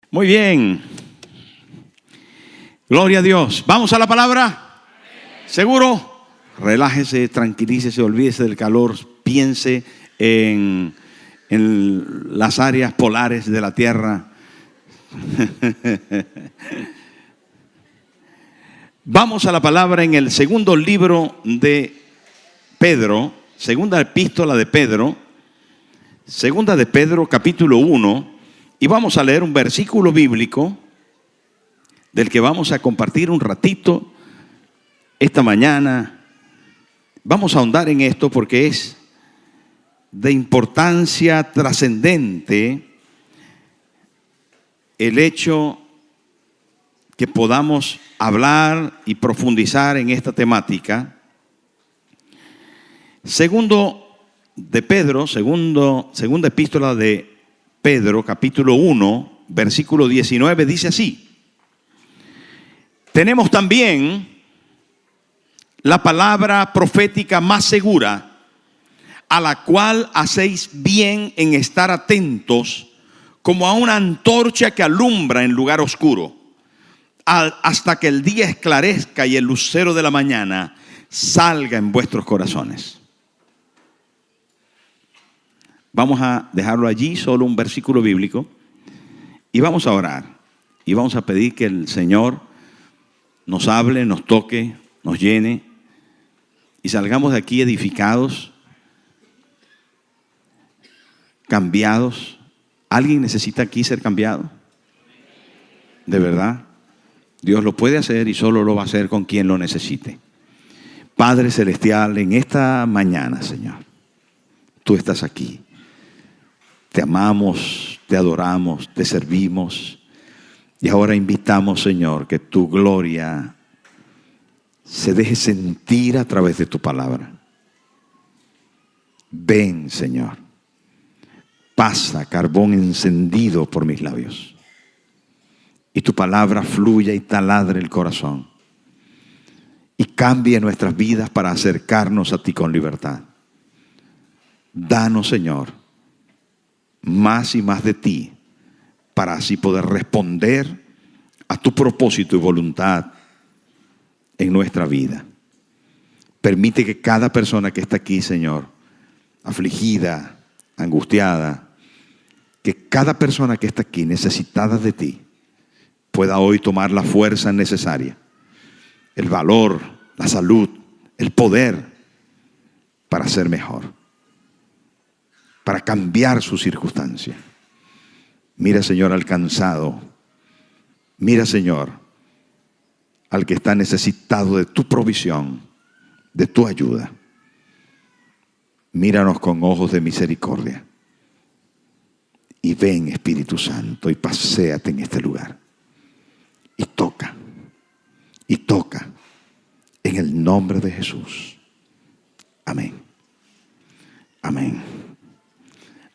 Muy bien. Gloria a Dios. ¿Vamos a la palabra? ¿Seguro? Relájese, tranquilícese, olvídese del calor, piense en las áreas polares de la tierra. Vamos a la palabra en el segundo libro de Pedro, segunda epístola de Pedro, segunda de Pedro capítulo 1, y vamos a leer un versículo bíblico del que vamos a compartir un ratito esta mañana. Vamos a ahondar en esto porque es de importancia trascendente el hecho que podamos hablar y profundizar en esta temática. Segunda epístola de Pedro, capítulo 1, versículo 19, dice así: tenemos también la palabra profética más segura, a la cual hacéis bien en estar atentos, como a una antorcha que alumbra en lugar oscuro, hasta que el día esclarezca y el lucero de la mañana salga en vuestros corazones. Vamos a dejarlo allí, solo un versículo bíblico, y vamos a orar, y vamos a pedir que el Señor nos hable, nos toque, nos llene, y salgamos de aquí edificados, cambiados. ¿Alguien necesita aquí ser cambiado? ¿De verdad? Dios lo puede hacer y solo lo va a hacer con quien lo necesite. Padre Celestial, en esta mañana, Señor, tú estás aquí. Te amamos, te adoramos, te servimos. Y ahora invitamos, Señor, que tu gloria se deje sentir a través de tu palabra. Ven, Señor. Pasa carbón encendido por mis labios. Y tu palabra fluya y taladre el corazón. Y cambie nuestras vidas para acercarnos a ti con libertad. Danos, Señor, más y más de ti, para así poder responder a tu propósito y voluntad en nuestra vida. Permite que cada persona que está aquí, Señor, afligida, angustiada, que cada persona que está aquí necesitada de ti, pueda hoy tomar la fuerza necesaria, el valor, la salud, el poder para ser mejor, para cambiar su circunstancia. Mira, Señor, al cansado. Mira, Señor, al que está necesitado de tu provisión, de tu ayuda. Míranos con ojos de misericordia. Y ven, Espíritu Santo, y paséate en este lugar. Y toca, en el nombre de Jesús. Amén. Amén.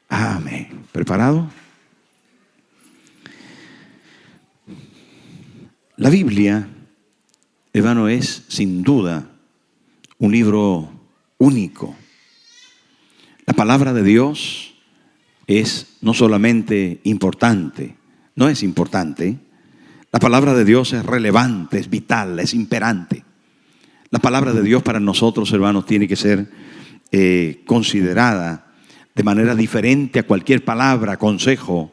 Amén. ¿Preparado? La Biblia, hermano, es sin duda un libro único. La palabra de Dios es no solamente importante, no es importante. La palabra de Dios es relevante, es vital, es imperante. La palabra de Dios para nosotros, hermanos, tiene que ser considerada de manera diferente a cualquier palabra, consejo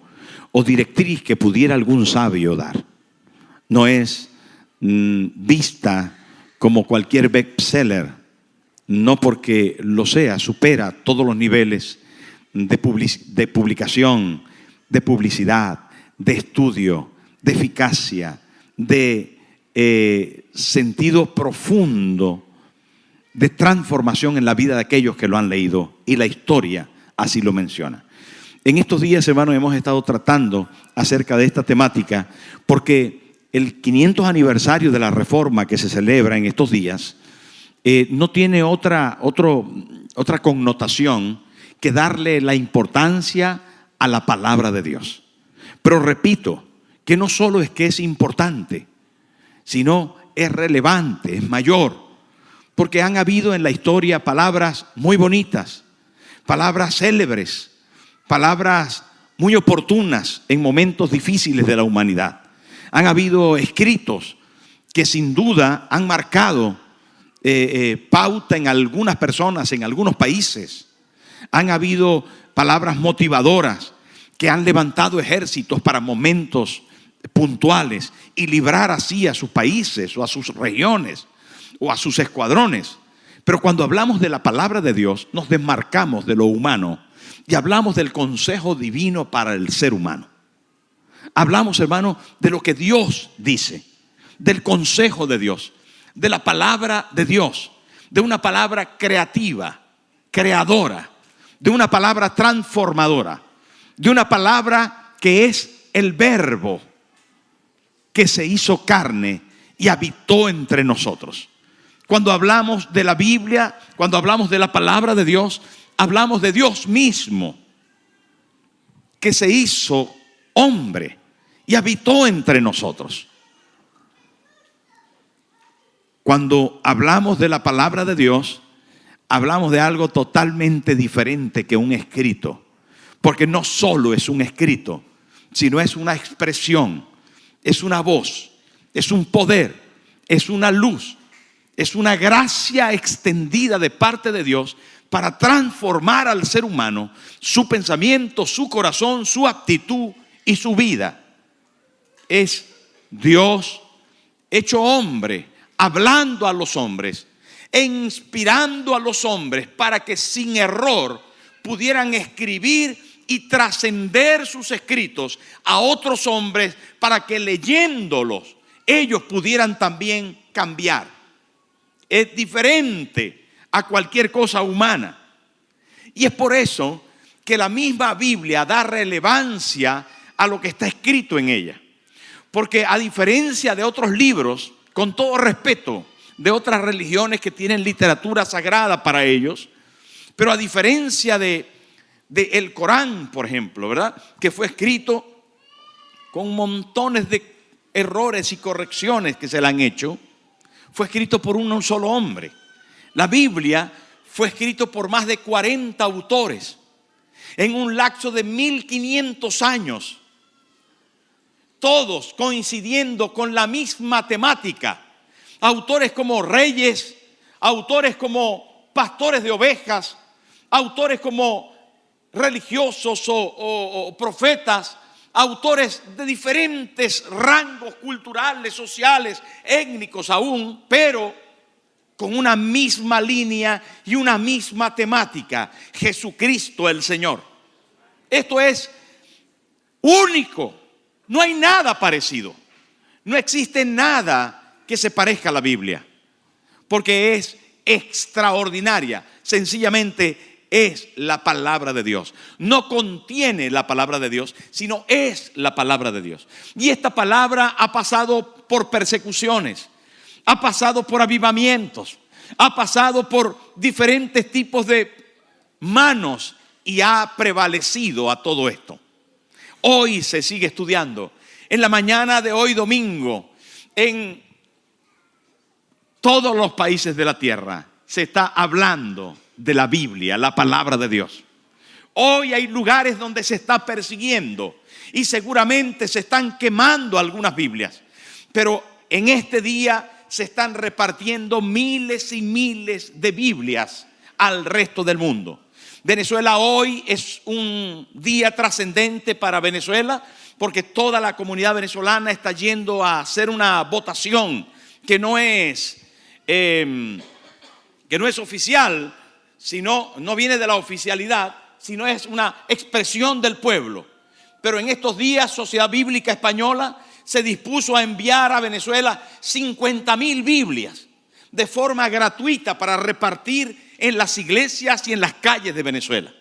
o directriz que pudiera algún sabio dar. No es vista como cualquier bestseller, no porque lo sea, supera todos los niveles de publicación, de publicidad, de estudio, de eficacia, de sentido profundo, de transformación en la vida de aquellos que lo han leído, y la historia así lo menciona. En estos días, hermanos, hemos estado tratando acerca de esta temática porque el 500 aniversario de la Reforma que se celebra en estos días no tiene otra connotación que darle la importancia a la palabra de Dios. Pero repito, que no solo es que es importante, sino es relevante, es mayor, porque han habido en la historia palabras muy bonitas, palabras célebres, palabras muy oportunas en momentos difíciles de la humanidad. Han habido escritos que sin duda han marcado pauta en algunas personas, en algunos países. Han habido palabras motivadoras que han levantado ejércitos para momentos puntuales y librar así a sus países o a sus regiones o a sus escuadrones. Pero cuando hablamos de la palabra de Dios, nos desmarcamos de lo humano y hablamos del consejo divino para el ser humano. Hablamos, hermano, de lo que Dios dice, del consejo de Dios, de la palabra de Dios, de una palabra creativa, creadora, de una palabra transformadora, de una palabra que es el verbo que se hizo carne y habitó entre nosotros. Cuando hablamos de la Biblia, cuando hablamos de la palabra de Dios, hablamos de Dios mismo, que se hizo hombre y habitó entre nosotros. Cuando hablamos de la palabra de Dios, hablamos de algo totalmente diferente que un escrito. Porque no solo es un escrito, sino es una expresión, es una voz, es un poder, es una luz, es una gracia extendida de parte de Dios para transformar al ser humano, su pensamiento, su corazón, su actitud y su vida. Es Dios hecho hombre, hablando a los hombres e inspirando a los hombres para que sin error pudieran escribir y trascender sus escritos a otros hombres para que leyéndolos ellos pudieran también cambiar. Es diferente a cualquier cosa humana. Y es por eso que la misma Biblia da relevancia a lo que está escrito en ella. Porque a diferencia de otros libros, con todo respeto, de otras religiones que tienen literatura sagrada para ellos, pero a diferencia de el Corán, por ejemplo, ¿verdad?, que fue escrito con montones de errores y correcciones que se le han hecho, fue escrito por un solo hombre. La Biblia fue escrito por más de 40 autores en un lapso de 1500 años, todos coincidiendo con la misma temática. Autores como reyes, autores como pastores de ovejas, autores como religiosos o profetas, autores de diferentes rangos culturales, sociales, étnicos aún, pero con una misma línea y una misma temática: Jesucristo el Señor. Esto es único, no hay nada parecido, no existe nada que se parezca a la Biblia, porque es extraordinaria, sencillamente es la palabra de Dios. No contiene la palabra de Dios, sino es la palabra de Dios. Y esta palabra ha pasado por persecuciones, ha pasado por avivamientos, ha pasado por diferentes tipos de manos y ha prevalecido a todo esto. Hoy se sigue estudiando. En la mañana de hoy domingo, en todos los países de la tierra se está hablando de la Biblia, la palabra de Dios. Hoy hay lugares donde se está persiguiendo y seguramente se están quemando algunas Biblias, pero en este día se están repartiendo miles y miles de Biblias al resto del mundo. Venezuela hoy es un día trascendente para Venezuela, porque toda la comunidad venezolana está yendo a hacer una votación que no es oficial, sino no viene de la oficialidad, sino es una expresión del pueblo. Pero en estos días Sociedad Bíblica Española se dispuso a enviar a Venezuela 50,000 Biblias de forma gratuita para repartir en las iglesias y en las calles de Venezuela.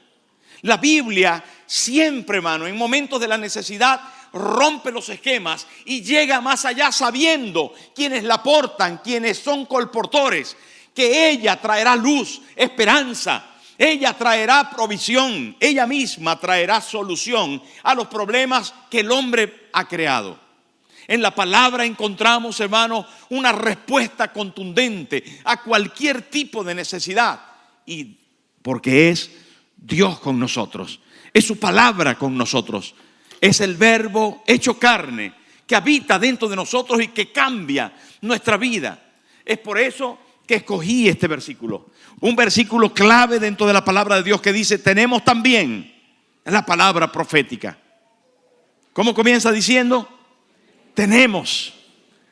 La Biblia siempre, hermano, en momentos de la necesidad rompe los esquemas y llega más allá, sabiendo quienes la portan, quienes son colportores, que ella traerá luz, esperanza, ella traerá provisión, ella misma traerá solución a los problemas que el hombre ha creado. En la palabra encontramos, hermano, una respuesta contundente a cualquier tipo de necesidad. Y porque es Dios con nosotros, Es su palabra con nosotros. Es el Verbo hecho carne que habita dentro de nosotros y que cambia nuestra vida. Es por eso que escogí este versículo. Un versículo clave dentro de la palabra de Dios que dice: tenemos también la palabra profética. ¿Cómo comienza diciendo? Tenemos.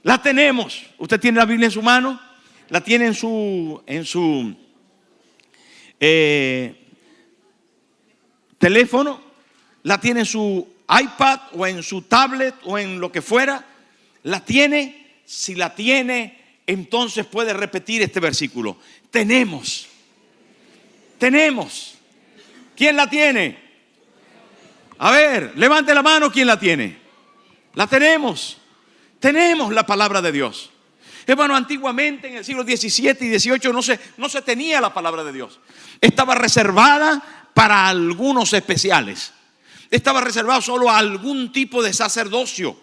La tenemos. Usted tiene la Biblia en su mano, la tiene en su teléfono, la tiene en su iPad o en su tablet o en lo que fuera. La tiene. Si la tiene, entonces puede repetir este versículo. Tenemos. Tenemos. ¿Quién la tiene? A ver, levante la mano. ¿Quién la tiene? La tenemos. Tenemos la palabra de Dios. Hermano, antiguamente en el siglo XVII y XVIII no se tenía la palabra de Dios. Estaba reservada para algunos especiales. Estaba reservado solo a algún tipo de sacerdocio.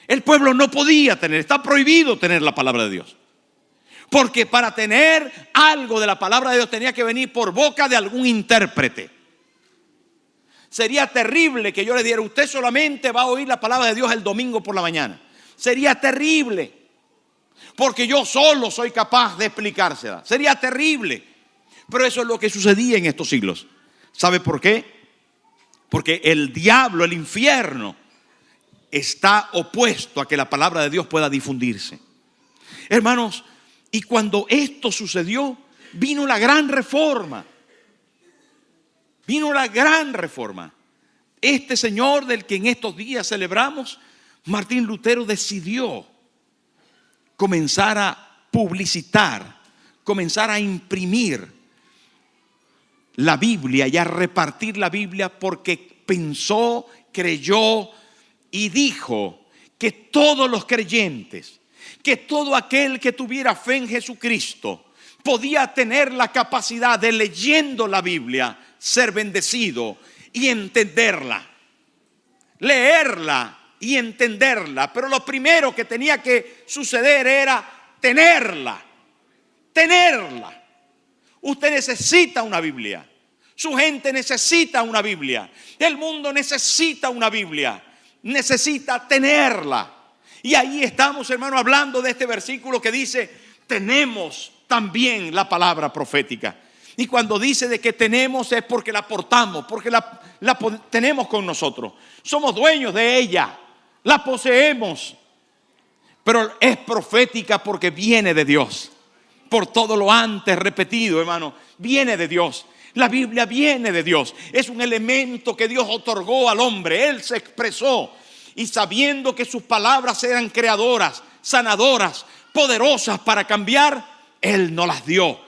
El pueblo no podía tener, está prohibido tener la palabra de Dios. Porque para tener algo de la palabra de Dios tenía que venir por boca de algún intérprete. Sería terrible que yo le diera: usted solamente va a oír la palabra de Dios el domingo por la mañana. Sería terrible, porque yo solo soy capaz de explicársela. Sería terrible. Pero eso es lo que sucedía en estos siglos. ¿Sabe por qué? Porque el diablo, el infierno, está opuesto a que la palabra de Dios pueda difundirse. Hermanos, y cuando esto sucedió, vino la gran reforma. Vino la gran reforma. Este señor del que en estos días celebramos, Martín Lutero, decidió comenzar a publicitar, comenzar a imprimir la Biblia y a repartir la Biblia, porque pensó, creyó y dijo que todos los creyentes, que todo aquel que tuviera fe en Jesucristo podía tener la capacidad de, leyendo la Biblia, ser bendecido y entenderla. Leerla y entenderla. Pero lo primero que tenía que suceder era tenerla. Tenerla. Usted necesita una Biblia. Su gente necesita una Biblia. El mundo necesita una Biblia. Necesita tenerla. Y ahí estamos, hermano, hablando de este versículo que dice: tenemos también la palabra profética. Y cuando dice de que tenemos, es porque la portamos, porque la tenemos con nosotros. Somos dueños de ella, la poseemos. Pero es profética porque viene de Dios. Por todo lo antes repetido, hermano, viene de Dios. La Biblia viene de Dios. Es un elemento que Dios otorgó al hombre. Él se expresó, y sabiendo que sus palabras eran creadoras, sanadoras, poderosas para cambiar, Él nos las dio.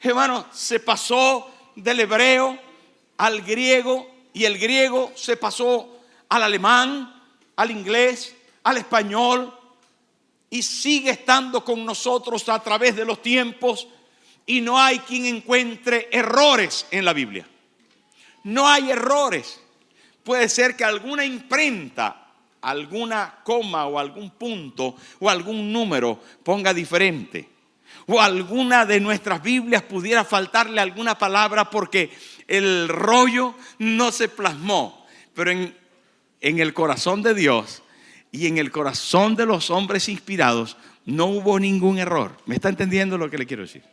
Hermano, se pasó del hebreo al griego, y el griego se pasó al alemán, al inglés, al español, y sigue estando con nosotros a través de los tiempos. Y no hay quien encuentre errores en la Biblia. No hay errores. Puede ser que alguna imprenta, alguna coma o algún punto o algún número ponga diferente. O alguna de nuestras Biblias pudiera faltarle alguna palabra porque el rollo no se plasmó. Pero en el corazón de Dios y en el corazón de los hombres inspirados no hubo ningún error. ¿Me está entendiendo lo que le quiero decir?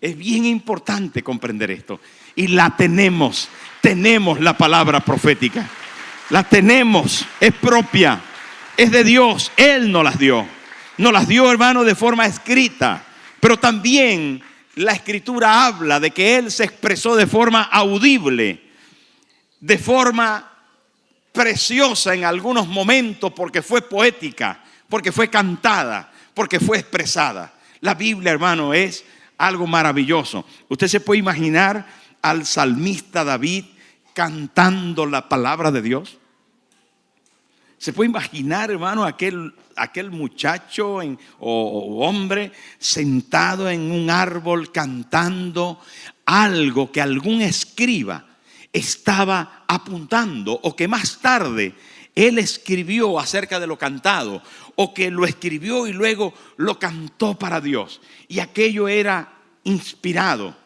Es bien importante comprender esto. Y la tenemos. Tenemos la palabra profética. La tenemos. Es propia. Es de Dios. Él nos las dio. Nos las dio, hermano, de forma escrita. Pero también la Escritura habla de que Él se expresó de forma audible, de forma preciosa en algunos momentos, porque fue poética, porque fue cantada, porque fue expresada. La Biblia, hermano, es algo maravilloso. Usted se puede imaginar al salmista David cantando la palabra de Dios. Se puede imaginar, hermano, aquel muchacho o hombre sentado en un árbol cantando algo que algún escriba estaba apuntando, o que más tarde él escribió acerca de lo cantado, o que lo escribió y luego lo cantó para Dios. Y aquello era inspirado.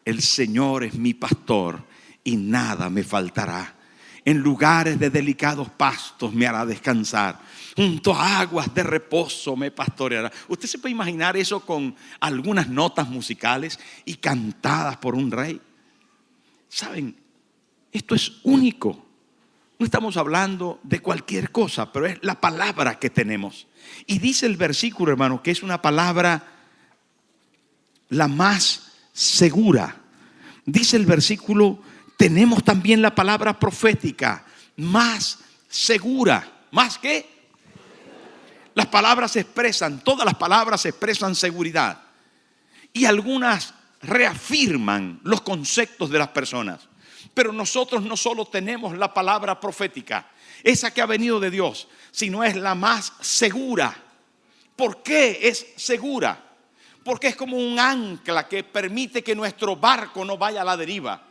El Señor es mi pastor y nada me faltará. En lugares de delicados pastos me hará descansar. Junto a aguas de reposo me pastoreará. Usted se puede imaginar eso con algunas notas musicales y cantadas por un rey. ¿Saben? Esto es único. No estamos hablando de cualquier cosa, pero es la palabra que tenemos. Y dice el versículo, hermano, que es una palabra la más segura. Dice el versículo, tenemos también la palabra profética más segura. ¿Más qué? Las palabras expresan, todas las palabras expresan seguridad. Y algunas reafirman los conceptos de las personas. Pero nosotros no solo tenemos la palabra profética, esa que ha venido de Dios, sino es la más segura. ¿Por qué es segura? Porque es como un ancla que permite que nuestro barco no vaya a la deriva.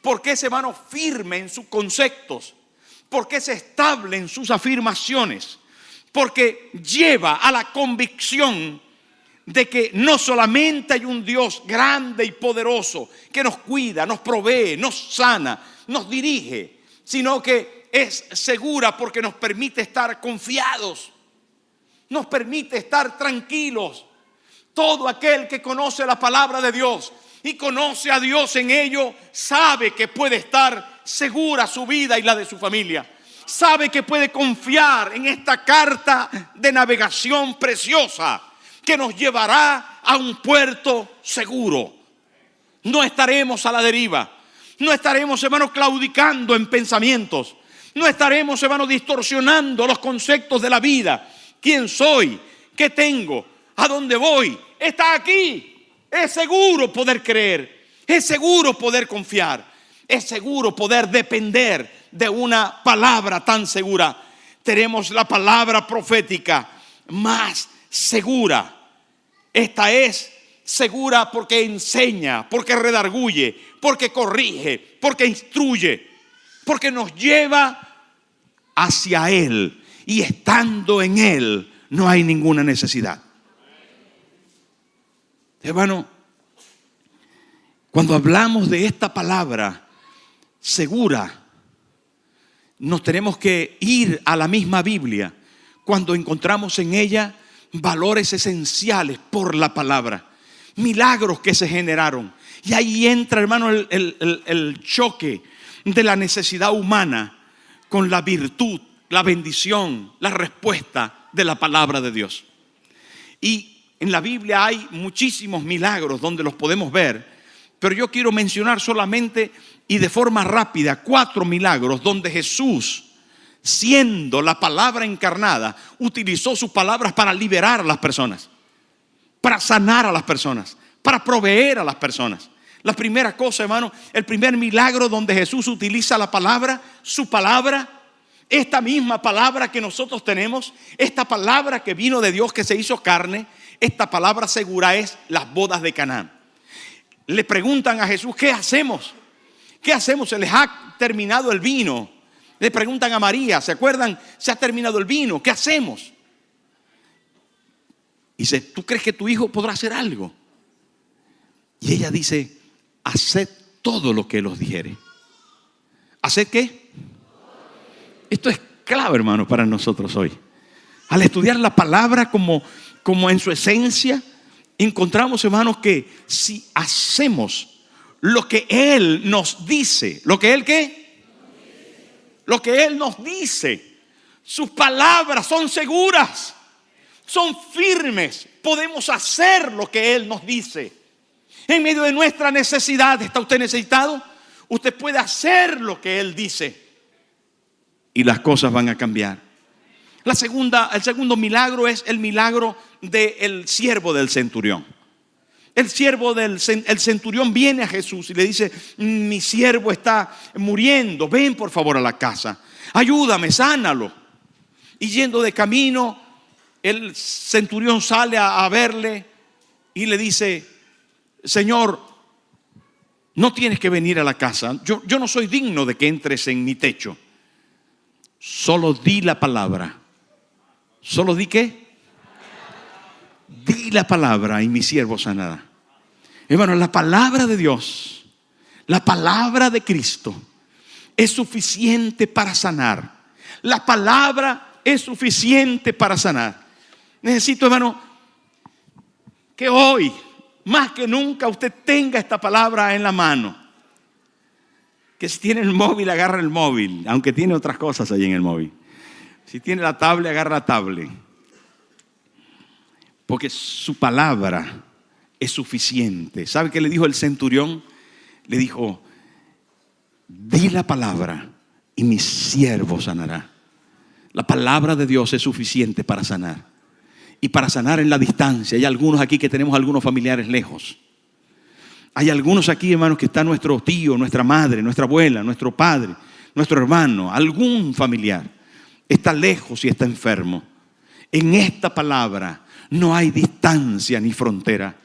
Porque es, hermano, firme en sus conceptos. Porque es estable en sus afirmaciones. Porque lleva a la convicción de que no solamente hay un Dios grande y poderoso que nos cuida, nos provee, nos sana, nos dirige, sino que es segura porque nos permite estar confiados, nos permite estar tranquilos. Todo aquel que conoce la palabra de Dios y conoce a Dios en ello, sabe que puede estar segura su vida y la de su familia. Sabe que puede confiar en esta carta de navegación preciosa que nos llevará a un puerto seguro. No estaremos a la deriva. No estaremos, hermanos, claudicando en pensamientos. No estaremos, hermanos, distorsionando los conceptos de la vida. ¿Quién soy? ¿Qué tengo? ¿A dónde voy? Está aquí. Es seguro poder creer. Es seguro poder confiar. Es seguro poder depender de una palabra tan segura. Tenemos la palabra profética más segura. Esta es segura porque enseña, porque redarguye, porque corrige, porque instruye, porque nos lleva hacia Él. Y estando en Él no hay ninguna necesidad. Hermano, cuando hablamos de esta palabra segura, nos tenemos que ir a la misma Biblia cuando encontramos en ella valores esenciales por la palabra, milagros que se generaron. Y ahí entra, hermano, el choque de la necesidad humana con la virtud, la bendición, la respuesta de la palabra de Dios. Y en la Biblia hay muchísimos milagros donde los podemos ver, pero yo quiero mencionar solamente y de forma rápida 4 milagros donde Jesús, siendo la palabra encarnada, utilizó sus palabras para liberar a las personas, para sanar a las personas, para proveer a las personas. La primera cosa, hermano, el primer milagro donde Jesús utiliza la palabra, su palabra, esta misma palabra que nosotros tenemos, esta palabra que vino de Dios, que se hizo carne, esta palabra segura es las bodas de Canaán. Le preguntan a Jesús, ¿qué hacemos? ¿Qué hacemos? Se les ha terminado el vino. Le preguntan a María, ¿se acuerdan? Se ha terminado el vino, ¿qué hacemos? Y dice, ¿tú crees que tu hijo podrá hacer algo? Y ella dice, haced todo lo que él os dijere. ¿Haced qué? Esto es clave, hermano, para nosotros hoy. Al estudiar la palabra como en su esencia, encontramos, hermanos, que si hacemos lo que Él nos dice, ¿lo que Él qué? Lo que Él nos dice, sus palabras son seguras, son firmes, podemos hacer lo que Él nos dice. En medio de nuestra necesidad, ¿está usted necesitado? Usted puede hacer lo que Él dice y las cosas van a cambiar. El segundo milagro es el milagro del siervo del centurión. El centurión viene a Jesús y le dice, mi siervo está muriendo, ven por favor a la casa, ayúdame, sánalo. Y yendo de camino, el centurión sale a verle y le dice, Señor, no tienes que venir a la casa, yo no soy digno de que entres en mi techo. Solo di la palabra. ¿Solo di qué? Di la palabra y mi siervo sanará. Hermano, la palabra de Dios, la palabra de Cristo es suficiente para sanar. La palabra es suficiente para sanar. Necesito, hermano, que hoy, más que nunca, usted tenga esta palabra en la mano. Que si tiene el móvil, agarra el móvil, aunque tiene otras cosas ahí en el móvil. Si tiene la tablet, agarra la tablet. Porque su palabra es suficiente. ¿Sabe qué le dijo el centurión? Le dijo: di la palabra y mi siervo sanará. La palabra de Dios es suficiente para sanar. Y para sanar en la distancia. Hay algunos aquí que tenemos algunos familiares lejos. Hay algunos aquí, hermanos, que está nuestro tío, nuestra madre, nuestra abuela, nuestro padre, nuestro hermano, algún familiar. Está lejos y está enfermo. En esta palabra no hay distancia ni frontera.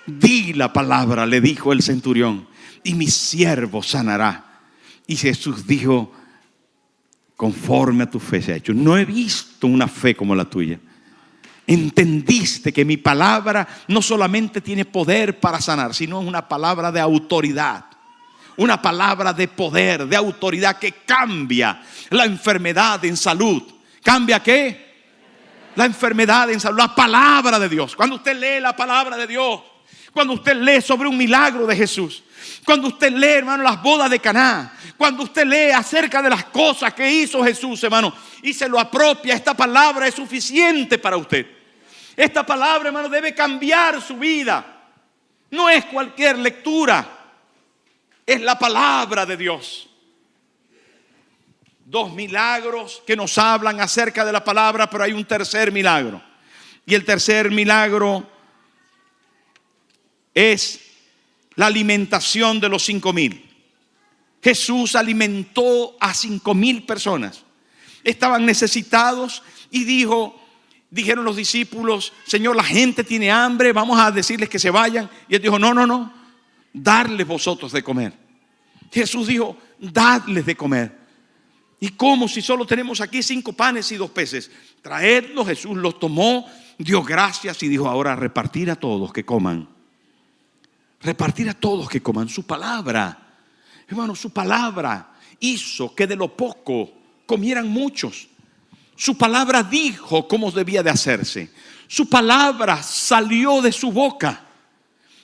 Di la palabra, le dijo el centurión, y mi siervo sanará. Y Jesús dijo: conforme a tu fe se ha hecho. No he visto una fe como la tuya. Entendiste que mi palabra no solamente tiene poder para sanar, sino es una palabra de autoridad. Una palabra de poder, de autoridad, que cambia la enfermedad en salud. ¿Cambia qué? La enfermedad en salud. La palabra de Dios. Cuando usted lee la palabra de Dios, cuando usted lee sobre un milagro de Jesús, cuando usted lee, hermano, las bodas de Caná, cuando usted lee acerca de las cosas que hizo Jesús, hermano, y se lo apropia, esta palabra es suficiente para usted. Esta palabra, hermano, debe cambiar su vida. No es cualquier lectura, es la palabra de Dios. Dos milagros que nos hablan acerca de la palabra, pero hay un tercer milagro. Y el tercer milagro es la alimentación de los 5,000. Jesús alimentó a 5,000 personas. Estaban necesitados y dijeron los discípulos: Señor, la gente tiene hambre, vamos a decirles que se vayan. Y él dijo: no, darles vosotros de comer. Jesús dijo: dadles de comer. ¿Y cómo si solo tenemos aquí 5 panes y 2 peces? Traedlos. Jesús los tomó, dio gracias y dijo: ahora repartir a todos que coman. Repartir a todos que coman. Su palabra, hermano, su palabra hizo que de lo poco comieran muchos. Su palabra dijo cómo debía de hacerse. Su palabra salió de su boca.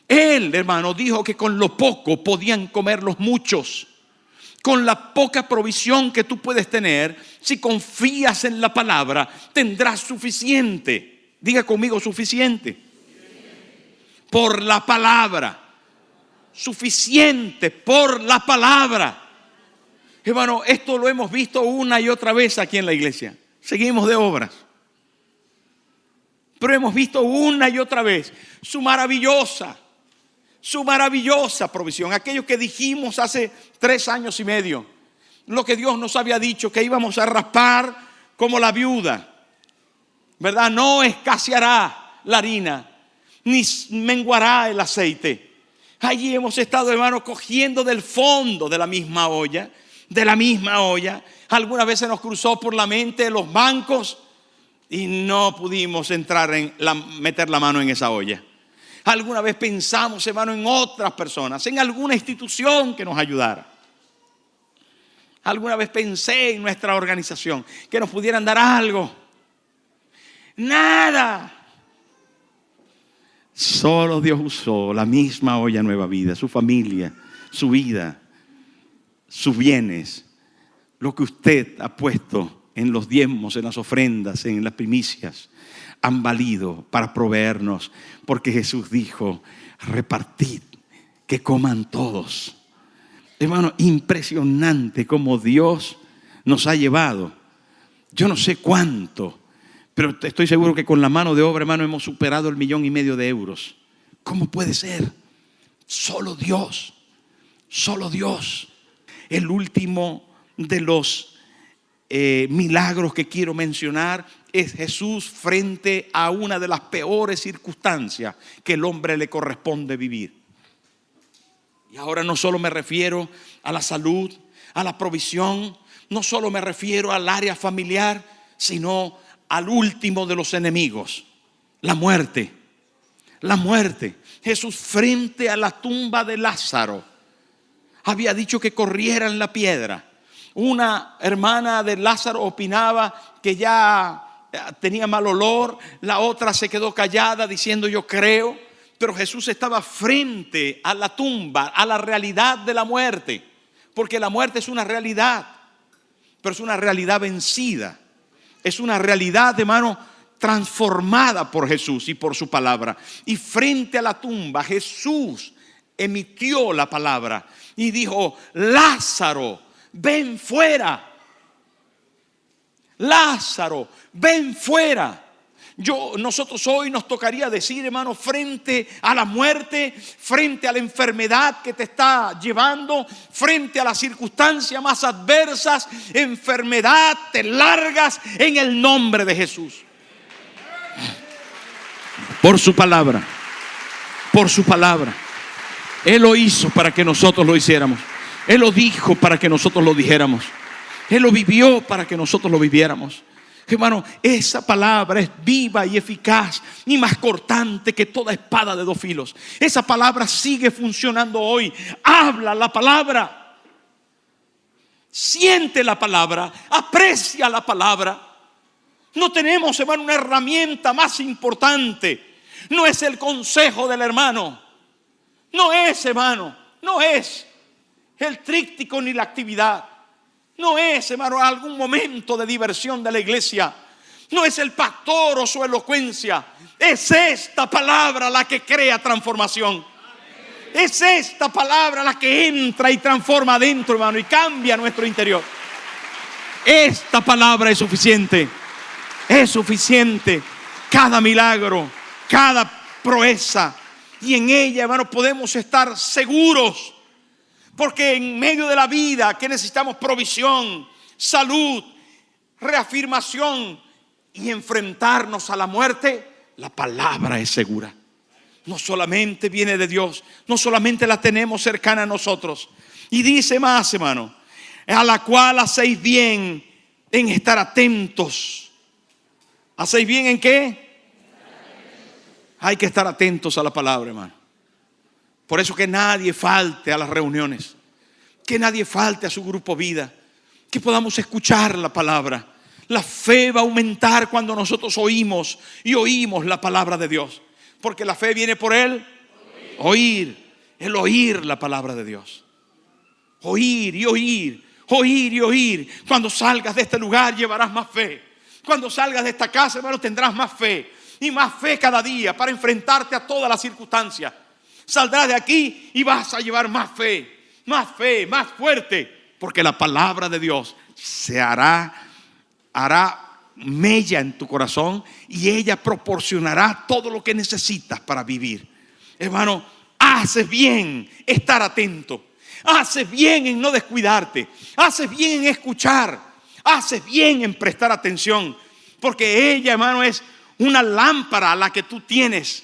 Él, hermano, dijo que con lo poco podían comer los muchos. Con la poca provisión que tú puedes tener, si confías en la palabra, tendrás suficiente. Diga conmigo: suficiente. Por la palabra. Suficiente por la palabra. Hermano, esto lo hemos visto una y otra vez aquí en la iglesia. Seguimos de obras, pero hemos visto una y otra vez su maravillosa provisión. Aquello que dijimos hace 3 años y medio, lo que Dios nos había dicho, que íbamos a raspar como la viuda, ¿verdad? No escaseará la harina, ni menguará el aceite. Allí hemos estado, hermano, cogiendo del fondo de la misma olla. Algunas veces nos cruzó por la mente los bancos y no pudimos meter la mano en esa olla. Alguna vez pensamos, hermano, en otras personas, en alguna institución que nos ayudara. Alguna vez pensé en nuestra organización, que nos pudieran dar algo. Nada. Solo Dios usó la misma olla Nueva Vida, su familia, su vida, sus bienes, lo que usted ha puesto en los diezmos, en las ofrendas, en las primicias, han valido para proveernos, porque Jesús dijo: repartid, que coman todos. Hermano, impresionante cómo Dios nos ha llevado. Yo no sé cuánto, pero estoy seguro que con la mano de obra, hermano, hemos superado el 1,5 millones de euros. ¿Cómo puede ser? Solo Dios. El último de los milagros que quiero mencionar es Jesús frente a una de las peores circunstancias que el hombre le corresponde vivir. Y ahora no solo me refiero a la salud, a la provisión, no solo me refiero al área familiar, sino al último de los enemigos, la muerte. la muerte. Jesús, frente a la tumba de Lázaro, había dicho que corrieran la piedra. Una hermana de Lázaro opinaba que ya tenía mal olor. La otra se quedó callada diciendo yo creo. Pero Jesús estaba frente a la tumba, a la realidad de la muerte. Porque la muerte es una realidad, pero es una realidad vencida. Es una realidad, hermano, transformada por Jesús y por su palabra. Y frente a la tumba Jesús emitió la palabra y dijo: Lázaro, ven fuera. Lázaro, ven fuera. Nosotros hoy nos tocaría decir, hermano, frente a la muerte, frente a la enfermedad que te está llevando, frente a las circunstancias más adversas, enfermedad, te largas en el nombre de Jesús. Por su palabra, por su palabra. Él lo hizo para que nosotros lo hiciéramos. Él lo dijo para que nosotros lo dijéramos. Él lo vivió para que nosotros lo viviéramos. Hermano, esa palabra es viva y eficaz y más cortante que toda espada de dos filos. Esa palabra sigue funcionando hoy. Habla la palabra. Siente la palabra. Aprecia la palabra. No tenemos, hermano, una herramienta más importante. No es el consejo del hermano. No es, hermano. No es el tríptico ni la actividad. No es, hermano, algún momento de diversión de la iglesia. No es el pastor o su elocuencia. Es esta palabra la que crea transformación. Es esta palabra la que entra y transforma adentro, hermano, y cambia nuestro interior. Esta palabra es suficiente. Es suficiente. Cada milagro, cada proeza. Y en ella, hermano, podemos estar seguros. Porque en medio de la vida que necesitamos provisión, salud, reafirmación y enfrentarnos a la muerte, la palabra es segura. No solamente viene de Dios, no solamente la tenemos cercana a nosotros. Y dice más, hermano, a la cual hacéis bien en estar atentos. ¿Hacéis bien en qué? Hay que estar atentos a la palabra, hermano. Por eso que nadie falte a las reuniones, que nadie falte a su grupo vida, que podamos escuchar la palabra. La fe va a aumentar cuando nosotros oímos y oímos la palabra de Dios. Porque la fe viene por el oír, el oír la palabra de Dios. Oír y oír, oír y oír. Cuando salgas de este lugar llevarás más fe. Cuando salgas de esta casa, hermano, tendrás más fe. Y más fe cada día para enfrentarte a todas las circunstancias. Saldrás de aquí y vas a llevar más fe, más fuerte. Porque la palabra de Dios se hará mella en tu corazón y ella proporcionará todo lo que necesitas para vivir. Hermano, haces bien estar atento. Haces bien en no descuidarte. Haces bien en escuchar. Haces bien en prestar atención. Porque ella, hermano, es una lámpara a la que tú tienes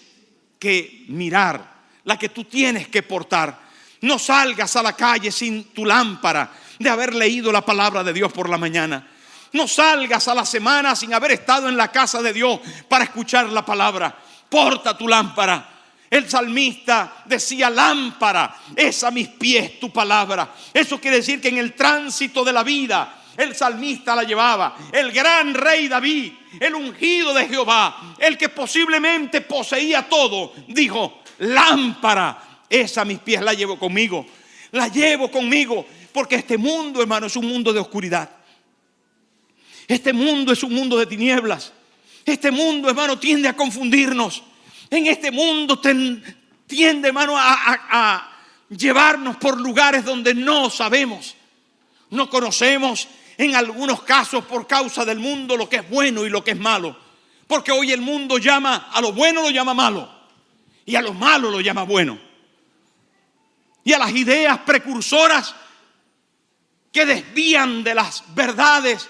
que mirar, la que tú tienes que portar. No salgas a la calle sin tu lámpara de haber leído la palabra de Dios por la mañana. No salgas a la semana sin haber estado en la casa de Dios para escuchar la palabra. Porta tu lámpara. El salmista decía: lámpara es a mis pies tu palabra. Eso quiere decir que en el tránsito de la vida el salmista la llevaba. El gran rey David, el ungido de Jehová, el que posiblemente poseía todo, dijo: lámpara es a mis pies, la llevo conmigo. La llevo conmigo porque este mundo, hermano, es un mundo de oscuridad. Este mundo es un mundo de tinieblas. Este mundo, hermano, tiende a confundirnos. En este mundo tiende, hermano, a llevarnos por lugares donde no sabemos. No conocemos en algunos casos por causa del mundo lo que es bueno y lo que es malo. Porque hoy el mundo llama a lo bueno, lo llama malo. Y a lo malo lo llama bueno. Y a las ideas precursoras que desvían de las verdades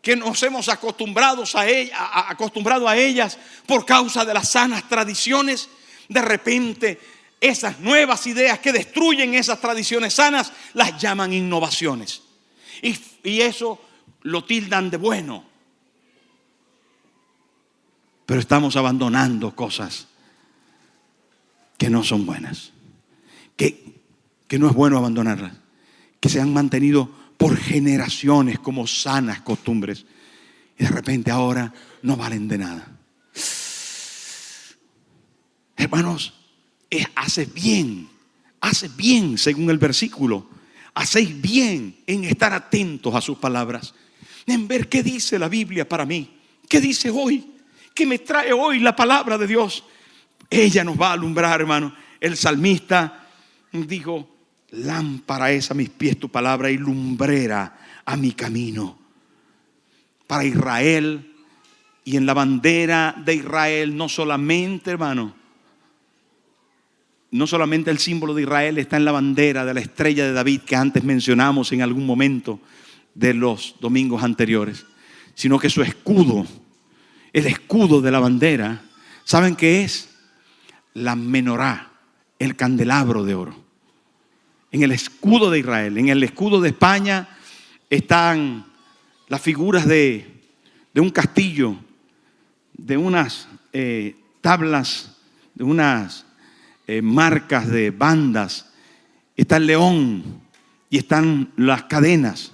que nos hemos acostumbrado a ellas por causa de las sanas tradiciones. De repente esas nuevas ideas que destruyen esas tradiciones sanas las llaman innovaciones. Y eso lo tildan de bueno. pero estamos abandonando cosas que no son buenas, que no es bueno abandonarlas, que se han mantenido por generaciones como sanas costumbres y de repente ahora no valen de nada. Hermanos, haces bien según el versículo. Hacéis bien en estar atentos a sus palabras, en ver qué dice la Biblia para mí, qué dice hoy, qué me trae hoy la palabra de Dios. Ella nos va a alumbrar, hermano. El salmista dijo: lámpara es a mis pies tu palabra y lumbrera a mi camino. Para Israel y en la bandera de Israel, no solamente, hermano, no solamente el símbolo de Israel está en la bandera de la estrella de David que antes mencionamos en algún momento de los domingos anteriores, sino que su escudo, el escudo de la bandera, ¿saben qué es? La menorá, el candelabro de oro. En el escudo de Israel, en el escudo de España están las figuras de un castillo, de unas tablas, de unas marcas de bandas. Está el león y están las cadenas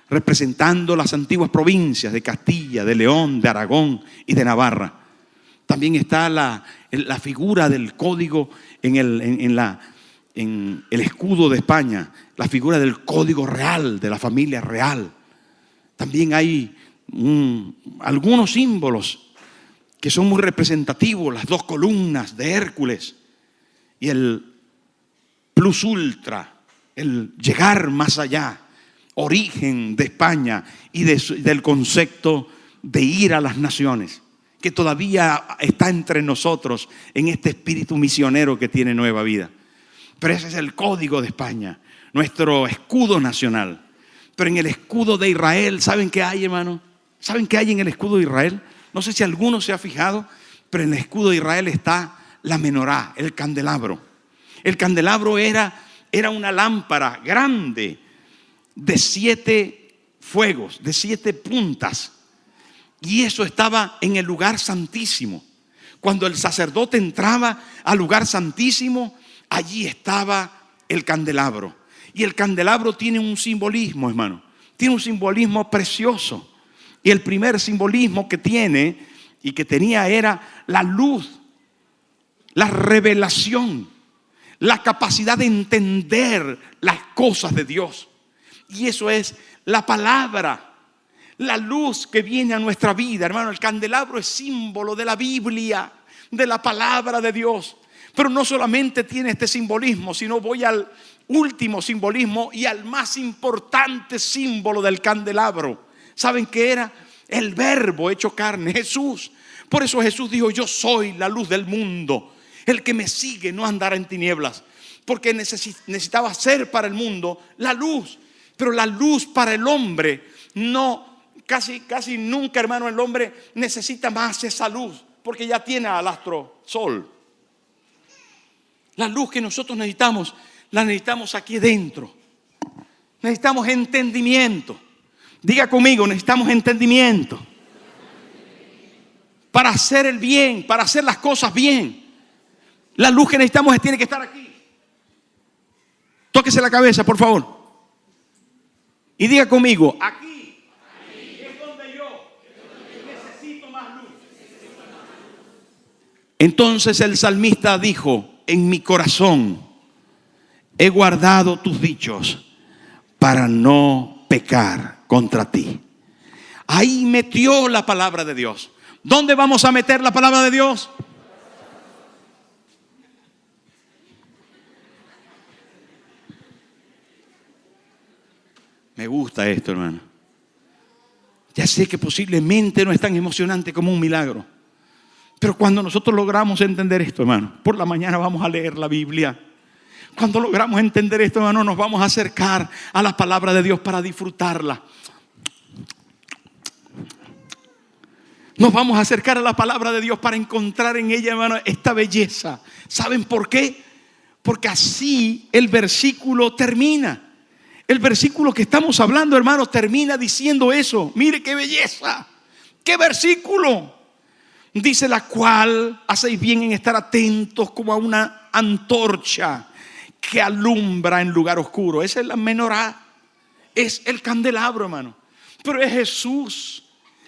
representando las antiguas provincias de Castilla, de León, de Aragón y de Navarra. También está la figura del código en el escudo de España, la figura del código real, de la familia real. También hay algunos símbolos que son muy representativos, las 2 columnas de Hércules y el plus ultra, el llegar más allá, origen de España y del concepto de ir a las naciones, que todavía está entre nosotros en este espíritu misionero que tiene Nueva Vida. Pero ese es el código de España, nuestro escudo nacional. Pero en el escudo de Israel, ¿saben qué hay, hermano? ¿Saben qué hay en el escudo de Israel? No sé si alguno se ha fijado, pero en el escudo de Israel está la menorá, el candelabro. El candelabro era una lámpara grande de 7 fuegos, de 7 puntas. Y eso estaba en el lugar santísimo. Cuando el sacerdote entraba al lugar santísimo, allí estaba el candelabro. Y el candelabro tiene un simbolismo, hermano. Tiene un simbolismo precioso. Y el primer simbolismo que tiene y que tenía era la luz, la revelación, la capacidad de entender las cosas de Dios. Y eso es la palabra, la luz que viene a nuestra vida, hermano. El candelabro es símbolo de la Biblia, de la palabra de Dios. Pero no solamente tiene este simbolismo, sino voy al último simbolismo y al más importante símbolo del candelabro. ¿Saben qué era? El Verbo hecho carne, Jesús. Por eso Jesús dijo: yo soy la luz del mundo. El que me sigue no andará en tinieblas. Porque necesitaba ser para el mundo la luz. Pero la luz para el hombre no, casi nunca, hermano, el hombre necesita más esa luz, porque ya tiene al astro sol. La luz que nosotros necesitamos, la necesitamos aquí dentro. Necesitamos entendimiento. Diga conmigo: necesitamos entendimiento. Para hacer el bien, para hacer las cosas bien. La luz que necesitamos tiene que estar aquí. Tóquese la cabeza, por favor. Y diga conmigo: aquí es donde yo necesito más luz. Entonces el salmista dijo: en mi corazón he guardado tus dichos para no pecar contra ti. Ahí metió la palabra de Dios. ¿Dónde vamos a meter la palabra de Dios? Me gusta esto, hermano. Ya sé que posiblemente no es tan emocionante como un milagro, pero cuando nosotros logramos entender esto, hermano, por la mañana vamos a leer la Biblia. Cuando logramos entender esto, hermano, nos vamos a acercar a la palabra de Dios para disfrutarla. Nos vamos a acercar a la palabra de Dios para encontrar en ella, hermano, esta belleza. ¿Saben por qué? Porque así el versículo termina. El versículo que estamos hablando, hermano, termina diciendo eso. Mire qué belleza, qué versículo. Dice: la cual hacéis bien en estar atentos como a una antorcha que alumbra en lugar oscuro. Esa es la menorá, es el candelabro, hermano. Pero es Jesús,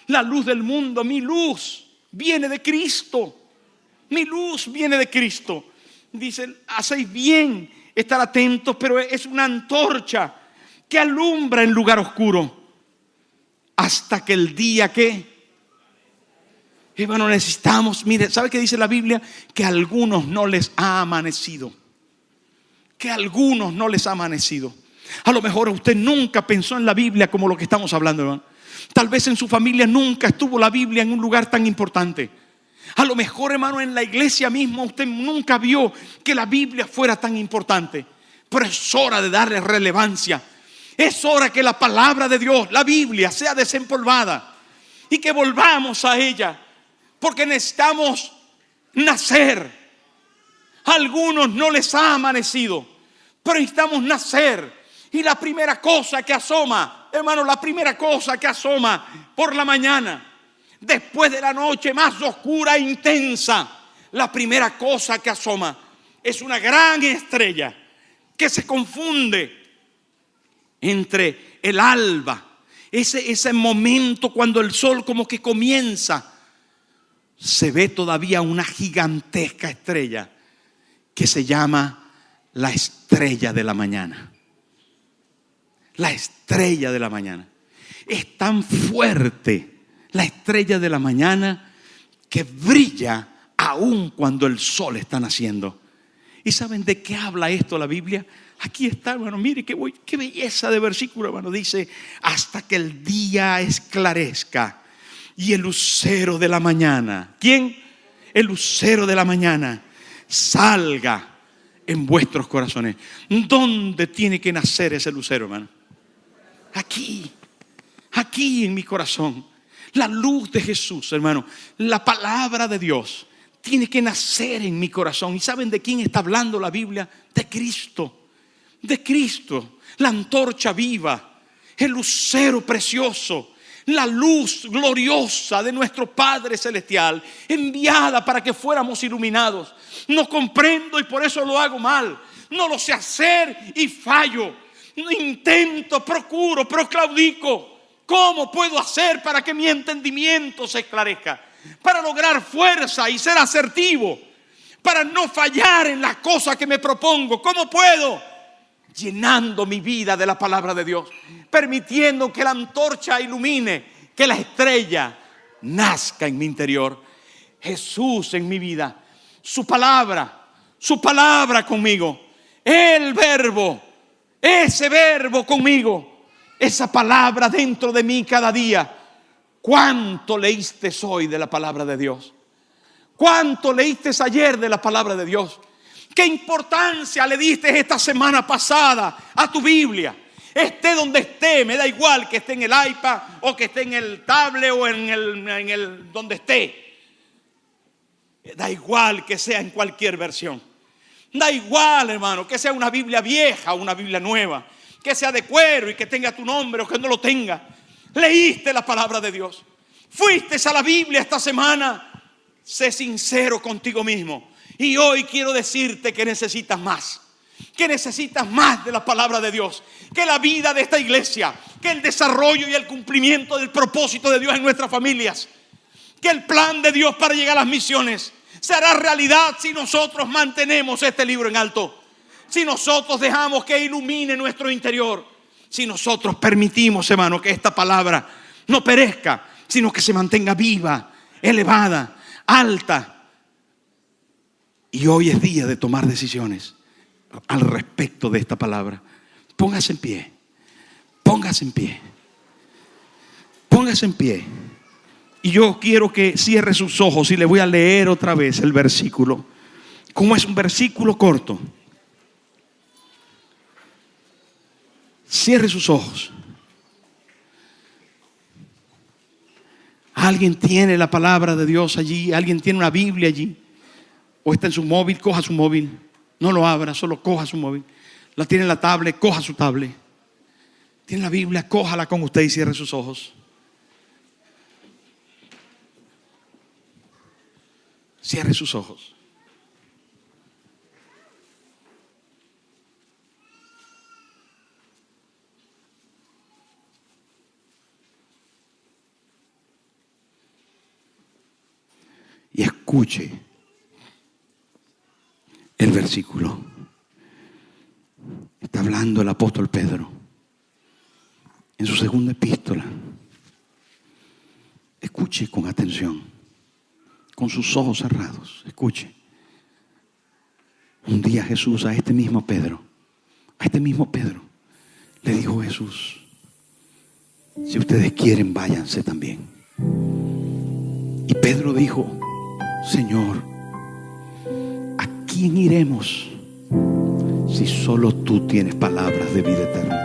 la luz del mundo. Mi luz viene de Cristo. Mi luz viene de Cristo. Dice: hacéis bien estar atentos, pero es una antorcha que alumbra en lugar oscuro hasta que el día que... Hermano, necesitamos, mire, ¿sabe qué dice la Biblia? Que a algunos no les ha amanecido. Que a algunos no les ha amanecido. A lo mejor usted nunca pensó en la Biblia como lo que estamos hablando, hermano. Tal vez en su familia nunca estuvo la Biblia en un lugar tan importante. A lo mejor, hermano, en la iglesia misma usted nunca vio que la Biblia fuera tan importante. Pero es hora de darle relevancia. Es hora que la palabra de Dios, la Biblia, sea desempolvada y que volvamos a ella. Porque necesitamos nacer. A algunos no les ha amanecido, pero necesitamos nacer. Y la primera cosa que asoma, hermano, la primera cosa que asoma por la mañana, después de la noche más oscura e intensa, la primera cosa que asoma es una gran estrella que se confunde entre el alba, ese momento cuando el sol como que comienza. Se ve todavía una gigantesca estrella que se llama la estrella de la mañana. La estrella de la mañana. Es tan fuerte la estrella de la mañana que brilla aún cuando el sol está naciendo. ¿Y saben de qué habla esto la Biblia? Aquí está, hermano, mire qué belleza de versículo, hermano. Dice: hasta que el día esclarezca y el lucero de la mañana. ¿Quién? El lucero de la mañana salga en vuestros corazones. ¿Dónde tiene que nacer ese lucero, hermano? Aquí en mi corazón. La luz de Jesús, hermano, la palabra de Dios tiene que nacer en mi corazón. ¿Y saben de quién está hablando la Biblia? De Cristo. De Cristo, la antorcha viva, el lucero precioso, la luz gloriosa de nuestro Padre Celestial, enviada para que fuéramos iluminados. No comprendo y por eso lo hago mal. No lo sé hacer y fallo. Intento, procuro, pero claudico. ¿Cómo puedo hacer para que mi entendimiento se esclarezca? Para lograr fuerza y ser asertivo. Para no fallar en las cosas que me propongo. ¿Cómo puedo? Llenando mi vida de la palabra de Dios, permitiendo que la antorcha ilumine, que la estrella nazca en mi interior. Jesús en mi vida, su palabra conmigo, el verbo, ese verbo conmigo, esa palabra dentro de mí cada día. ¿Cuánto leíste hoy de la palabra de Dios? ¿Cuánto leíste ayer de la palabra de Dios? ¿Qué importancia le diste esta semana pasada a tu Biblia? Esté donde esté, me da igual que esté en el iPad o que esté en el tablet o en el donde esté. Da igual que sea en cualquier versión. Da igual, hermano, que sea una Biblia vieja o una Biblia nueva, que sea de cuero y que tenga tu nombre o que no lo tenga. Leíste la palabra de Dios. Fuiste a la Biblia esta semana. Sé sincero contigo mismo. Y hoy quiero decirte que necesitas más. Que necesitas más de la palabra de Dios. Que la vida de esta iglesia. Que el desarrollo y el cumplimiento del propósito de Dios en nuestras familias. Que el plan de Dios para llegar a las misiones se hará realidad si nosotros mantenemos este libro en alto. Si nosotros dejamos que ilumine nuestro interior. Si nosotros permitimos, hermano, que esta palabra no perezca, sino que se mantenga viva, elevada, alta. Y hoy es día de tomar decisiones al respecto de esta palabra. Póngase en pie. Póngase en pie. Póngase en pie. Y yo quiero que cierre sus ojos y le voy a leer otra vez el versículo. Como es un versículo corto. Cierre sus ojos. Alguien tiene la palabra de Dios allí. Alguien tiene una Biblia allí. O está en su móvil, coja su móvil. No lo abra, solo coja su móvil. La tiene en la tablet, coja su tablet. Tiene la Biblia, cójala con usted y cierre sus ojos. Cierre sus ojos. Y escuche el versículo. Está hablando el apóstol Pedro en su segunda epístola. Escuche con atención, con sus ojos cerrados. Escuche. Un día Jesús a este mismo Pedro, le dijo Jesús: si ustedes quieren, váyanse también. Y Pedro dijo: Señor, ¿a quién iremos si solo tú tienes palabras de vida eterna?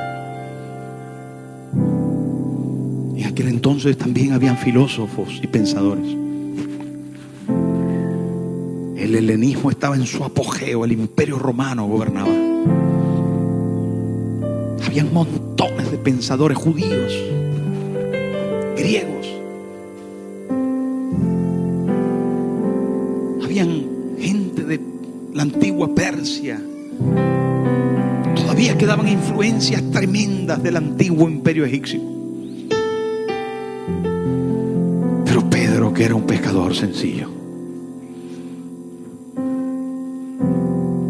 En aquel entonces también habían filósofos y pensadores. El helenismo estaba en su apogeo, el imperio romano gobernaba. Habían montones de pensadores judíos, griegos. Habían gente de la antigua Persia. Todavía quedaban influencias tremendas del antiguo imperio egipcio. Pero Pedro, que era un pescador sencillo,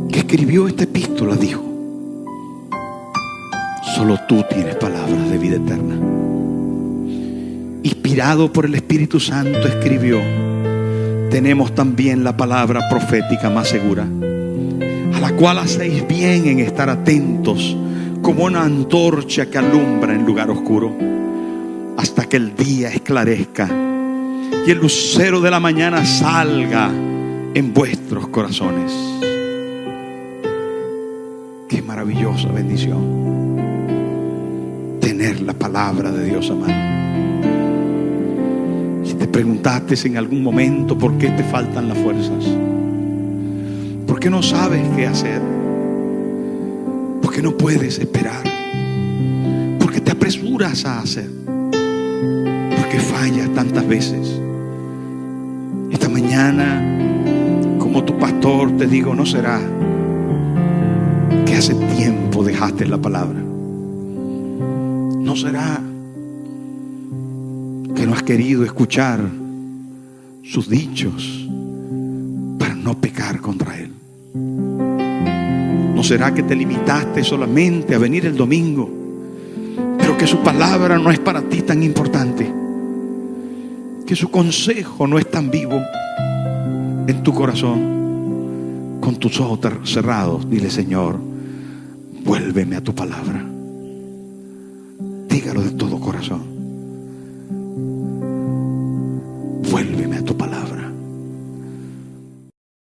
que escribió esta epístola, dijo: solo tú tienes palabras de vida eterna. Inspirado por el Espíritu Santo, escribió: tenemos también la palabra profética más segura, a la cual hacéis bien en estar atentos como una antorcha que alumbra en lugar oscuro, hasta que el día esclarezca y el lucero de la mañana salga en vuestros corazones. Qué maravillosa bendición tener la palabra de Dios a mano. Si te preguntaste en algún momento por qué te faltan las fuerzas, por qué no sabes qué hacer, por qué no puedes esperar, por qué te apresuras a hacer, por qué fallas tantas veces, esta mañana, como tu pastor, te digo: no será que hace tiempo dejaste la palabra. No será que no has querido escuchar sus dichos para no pecar contra Él. No será que te limitaste solamente a venir el domingo, pero que su palabra no es para ti tan importante, que su consejo no es tan vivo en tu corazón. Con tus ojos cerrados, dile: Señor, vuélveme a tu palabra. Dígalo de todo corazón.